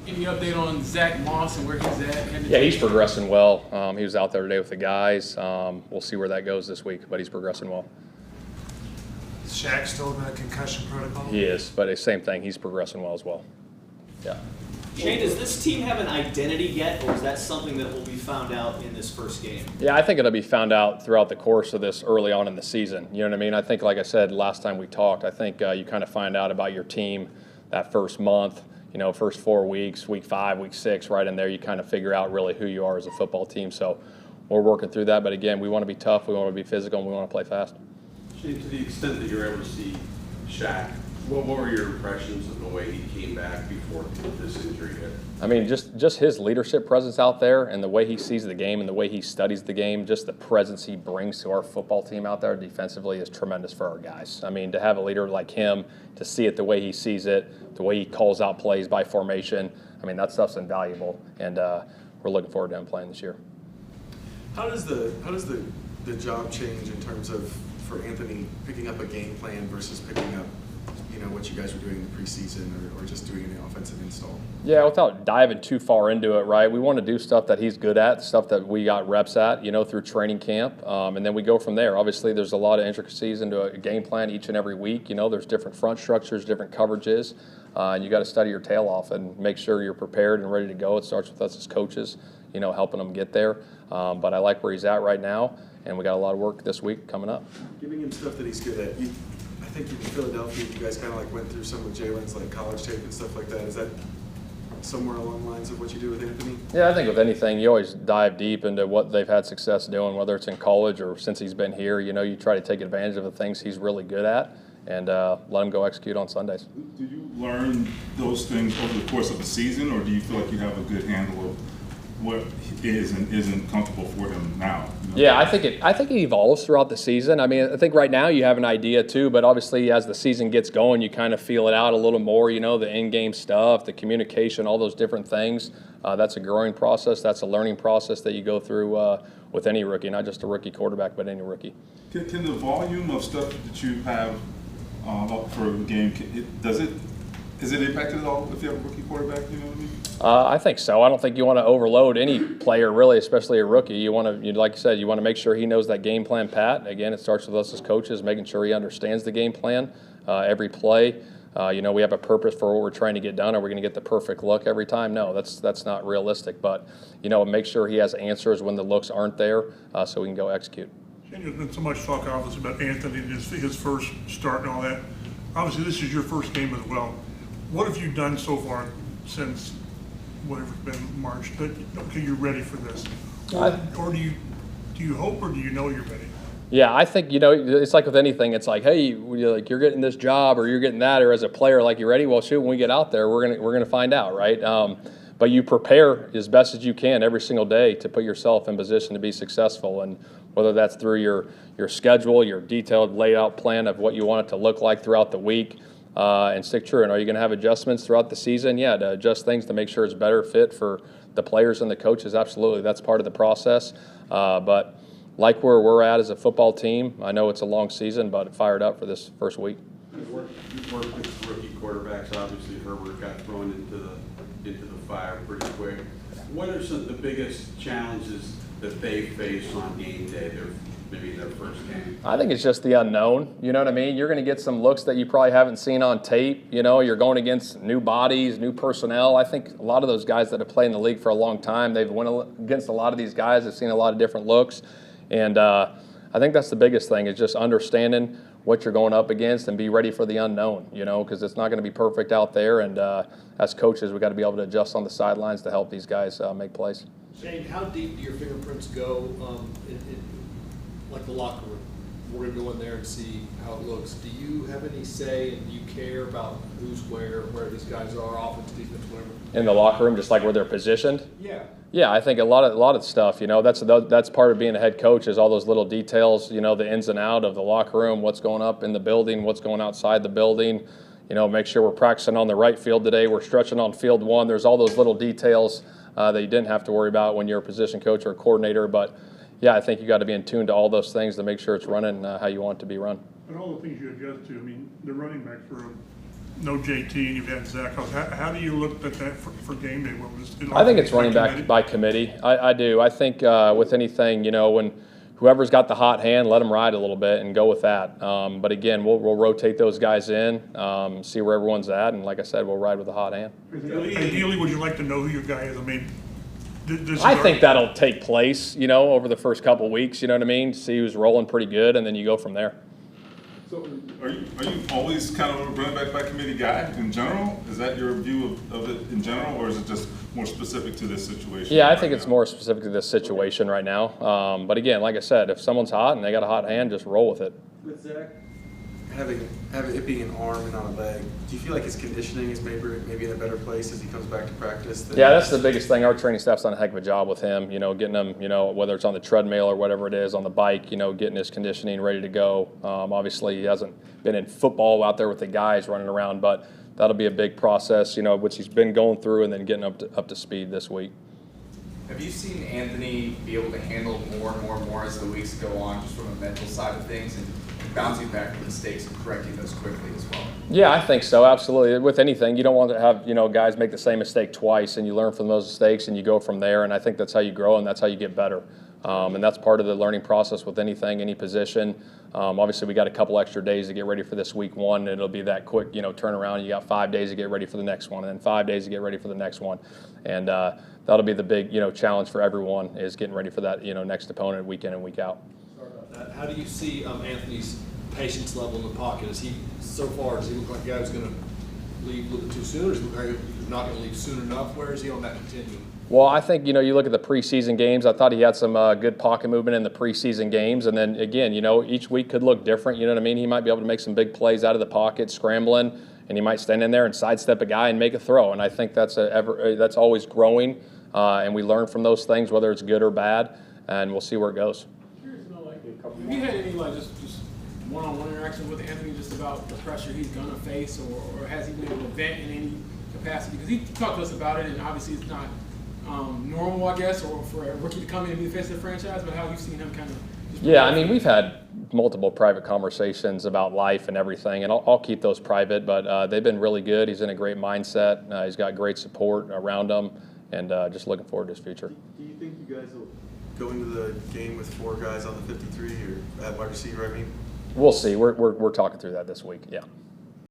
Any update on Zach Moss and where he's at? Yeah, he's progressing well. He was out there today with the guys. We'll see where that goes this week, but he's progressing well. Is Shaq still in the concussion protocol? He is, but it's same thing. He's progressing well as well. Yeah. Shane, does this team have an identity yet, or is that something that will be found out in this first game? Yeah, I think it'll be found out throughout the course of this early on in the season. You know what I mean? I think, like I said last time we talked, I think you kind of find out about your team that first month, first 4 weeks, week 5, week 6, right in there, you kind of figure out really who you are as a football team. So we're working through that. But again, we want to be tough, we want to be physical, and we want to play fast. Shane, to the extent that you're able to see Shaq, what were your impressions of the way he came back before this injury hit? I mean, just his leadership presence out there and the way he sees the game and the way he studies the game, just the presence he brings to our football team out there defensively is tremendous for our guys. I mean, to have a leader like him, to see it the way he sees it, the way he calls out plays by formation, I mean, that stuff's invaluable, and we're looking forward to him playing this year. How does the job change in terms of, for Anthony, picking up a game plan versus picking up what you guys were doing in the preseason or just doing an offensive install? Yeah, without diving too far into it, right, we want to do stuff that he's good at, stuff that we got reps at, through training camp, and then we go from there. Obviously, there's a lot of intricacies into a game plan each and every week. There's different front structures, different coverages, and you got to study your tail off and make sure you're prepared and ready to go. It starts with us as coaches, helping them get there. But I like where he's at right now, and we got a lot of work this week coming up. Giving him stuff that he's good at. I think in Philadelphia, you guys kind of went through some of Jalen's college tape and stuff like that. Is that somewhere along the lines of what you do with Anthony? Yeah, I think with anything, you always dive deep into what they've had success doing, whether it's in college or since he's been here. You try to take advantage of the things he's really good at and let him go execute on Sundays. Do you learn those things over the course of a season, or do you feel like you have a good handle of what is and isn't comfortable for him now? Yeah, I think it evolves throughout the season. I mean, I think right now you have an idea too, but obviously as the season gets going, you kind of feel it out a little more. The in-game stuff, the communication, all those different things. That's a growing process. That's a learning process that you go through with any rookie, not just a rookie quarterback, but any rookie. Can the volume of stuff that you have up for a game, is it impacted at all if you have a rookie quarterback? You know what I mean? I think so. I don't think you want to overload any player, really, especially a rookie. You want to, like you said, you want to make sure he knows that game plan pat. Again, it starts with us as coaches, making sure he understands the game plan every play. We have a purpose for what we're trying to get done. Are we going to get the perfect look every time? No, that's not realistic. But, make sure he has answers when the looks aren't there so we can go execute. Shane, there's been so much talk, obviously, about Anthony and his first start and all that. Obviously, this is your first game as well. What have you done so far since whatever's been March that, okay, you're ready for this? Or do you hope, or do you know you're ready? Yeah, I think, it's like with anything. It's like, hey, you're getting this job or you're getting that, or as a player, like, you ready? Well, shoot, when we get out there, we're gonna find out, right? But you prepare as best as you can every single day to put yourself in position to be successful, and whether that's through your schedule, your detailed layout plan of what you want it to look like throughout the week, and stick true. And are you going to have adjustments throughout the season? Yeah, to adjust things to make sure it's better fit for the players and the coaches. Absolutely, that's part of the process. But like where we're at as a football team, I know it's a long season, but fired up for this first week. You've worked with rookie quarterbacks. Obviously, Herbert got thrown into the fire pretty quick. What are some of the biggest challenges that they face on game day? Maybe their first game? I think it's just the unknown. You know what I mean? You're going to get some looks that you probably haven't seen on tape. You're going against new bodies, new personnel. I think a lot of those guys that have played in the league for a long time, they've went against a lot of these guys. They've seen a lot of different looks. And I think that's the biggest thing, is just understanding what you're going up against and be ready for the unknown, because it's not going to be perfect out there. And as coaches, we got to be able to adjust on the sidelines to help these guys make plays. Shane, how deep do your fingerprints go like the locker room? We're going to go in there and see how it looks. Do you have any say, and do you care about who's where these guys are, offense, defense, whatever? In the locker room, just like where they're positioned? Yeah. Yeah, I think a lot of stuff, that's part of being a head coach, is all those little details, the ins and out of the locker room, what's going up in the building, what's going outside the building, make sure we're practicing on the right field today, we're stretching on field one. There's all those little details that you didn't have to worry about when you're a position coach or a coordinator. But yeah, I think you got to be in tune to all those things to make sure it's running how you want it to be run. And all the things you adjust to, the running back for no JT and you've had Zach. How do you look at that for game day? I think it's running back by committee. I do. I think with anything, when whoever's got the hot hand, let them ride a little bit and go with that. But again, we'll rotate those guys in, see where everyone's at, and like I said, we'll ride with the hot hand. Ideally, would you like to know who your guy is? I mean, I think that'll take place, over the first couple weeks. You know what I mean? See who's rolling pretty good, and then you go from there. So, are you always kind of a running back by committee guy in general? Is that your view of it in general, or is it just more specific to this situation? Yeah, I think it's more specific to this situation right now. But again, like I said, if someone's hot and they got a hot hand, just roll with it. With Zach, having it being an arm and not a leg, do you feel like his conditioning is maybe in a better place as he comes back to practice? Yeah, that's the biggest thing. Our training staff's done a heck of a job with him, getting him, whether it's on the treadmill or whatever it is, on the bike, getting his conditioning ready to go. Obviously, he hasn't been in football out there with the guys running around, but that'll be a big process, which he's been going through and then getting up to speed this week. Have you seen Anthony be able to handle more and more and more as the weeks go on, just from a mental side of things, and bouncing back from mistakes and correcting those quickly as well? Yeah, I think so, absolutely. With anything, you don't want to have, guys make the same mistake twice, and you learn from those mistakes and you go from there, and I think that's how you grow and that's how you get better. And that's part of the learning process with anything, any position. Obviously, we got a couple extra days to get ready for this week one, and it'll be that quick, turnaround. You got 5 days to get ready for the next one, and then 5 days to get ready for the next one. And that'll be the big, challenge for everyone, is getting ready for that, next opponent week in and week out. Sorry about that. How do you see Anthony's patience level in the pocket? Does he look like a guy who's going to leave a little bit too soon, or does he look like he's not going to leave soon enough? Where is he on that continuum? Well, I think, you look at the preseason games, I thought he had some good pocket movement in the preseason games. And then, again, each week could look different. You know what I mean? He might be able to make some big plays out of the pocket, scrambling, and he might stand in there and sidestep a guy and make a throw. And I think that's always growing, and we learn from those things, whether it's good or bad, and we'll see where it goes. Curious to know, have you had any just one-on-one interaction with Anthony just about the pressure he's gonna face, or has he been able to vent in any capacity? Because he talked to us about it, and obviously it's not normal, I guess, or for a rookie to come in and be the face of the franchise. But how have you seen him kind of? Yeah, I mean, we've had multiple private conversations about life and everything, and I'll keep those private. But they've been really good. He's in a great mindset. He's got great support around him, and just looking forward to his future. Do you think you guys will go into the game with 4 guys on the 53 or at wide receiver? I mean, we'll see. We're talking through that this week. Yeah.